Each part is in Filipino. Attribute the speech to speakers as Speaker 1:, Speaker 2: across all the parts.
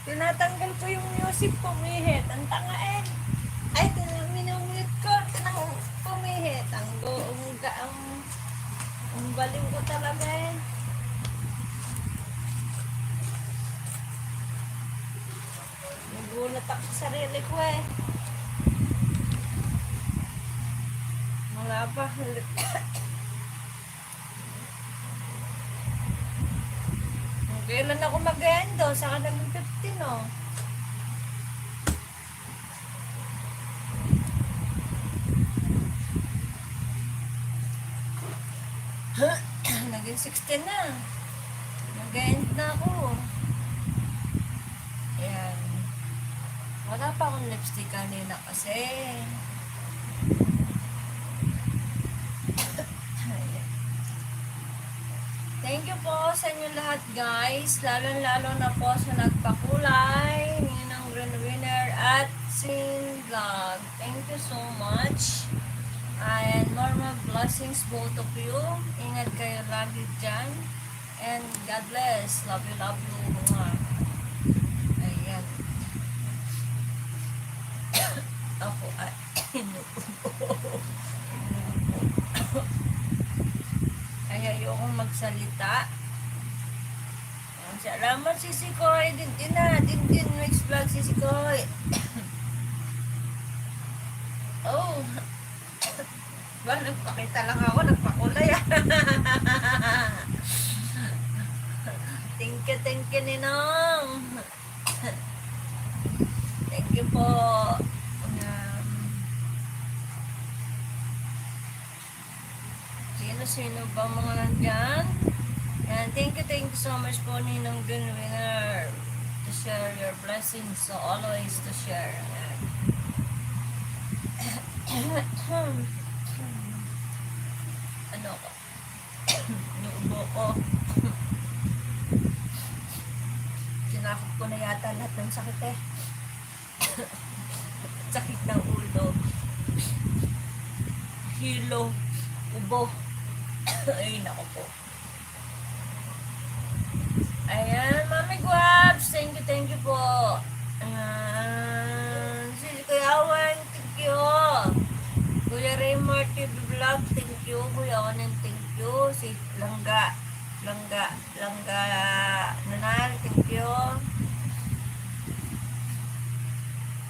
Speaker 1: Tinatanggal ko yung music, pumihit. Ang tanga eh. Ay, minumute ko. Tinang pumihit. Ang baliw ko talaga eh. Nagulat ako sa sarili ko eh. Wala pa. Kailan ako mag-endo? Saka naging 15 oh. Naging 16 na. Mag-end na ako. Ayan. Wala pa akong lipstick kanina kasi. Thank you po sa inyo lahat guys. Lalo na po sa nagpakulay. Ninang Green Winner at Sin Vlog. Thank you so much. And more blessings both of you. Ingat kayo lagi dyan. And God bless. Love you, love you. Ayan. Ako ay kaya ayokong magsalita. Salamat Sisi Koy. Din next vlog Sisi Koy. Oh. Ba, nagpakita lang ako, nagpakulay. Thank you Ninong. Thank you po. Sino ba mga nandyan? And thank you so much po Ninong Green Winner to share your blessings. So always to share. Ano ko? Nuubo ko. Sinakot ko na yata lahat ng sakit eh. Sakit ng ulo. Hilo. Ubo. Ay, nako po. Ayan, Mami Guabs. Thank you po. Sisi Kuya Awan, thank you. Kuya Raymar TV Vlog, thank you. Kuya Onen, thank you. Si Langga Nanal, thank you.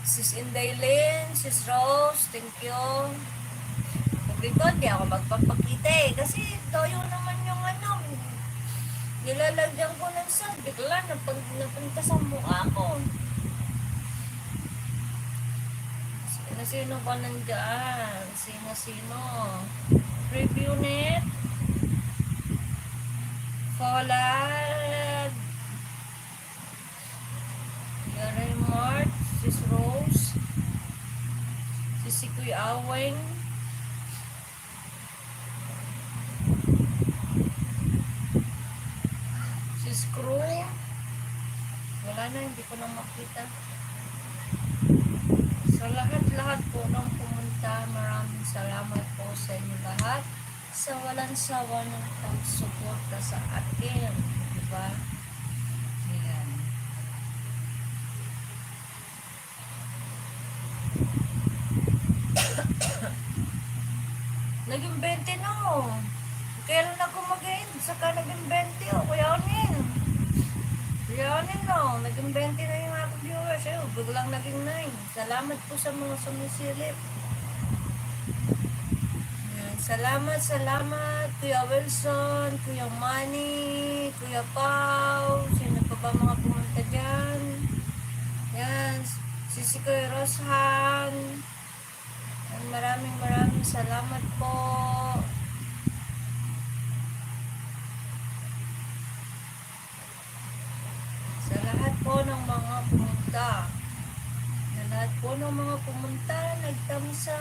Speaker 1: Sis Indaylin, Sis Rose, thank you. Dito, hindi ako magpapakita eh. Kasi toyo naman yung ano. Nilalagyan ko ng sand. Bigla, napunta sa mukha ko. Sino ka nandyan? Sino? Review net. Folad. Yari Mart. Sis Rose. Si Kuya Aweng. Screw. Wala na, hindi ko na makita. Sa lahat po ng pumunta, maraming salamat po sa inyo lahat sa walang sawa ng pagsuporta sa akin. Diba? Ayan. Naging 20 no. Kailan ako mag-end? Saka naging 20 o. Kuya Onin no. Naging 20 na yung aking viewers. Biglang naging 9. Salamat po sa mga sumisilip. Salamat. Kuya Wilson, Kuya Manny, Kuya Pau. Sino pa ba mga pumunta dyan? Yan. Sisi Kuya Roshan. Maraming salamat po. Sa lahat po ng mga pumunta. Nagtamsa.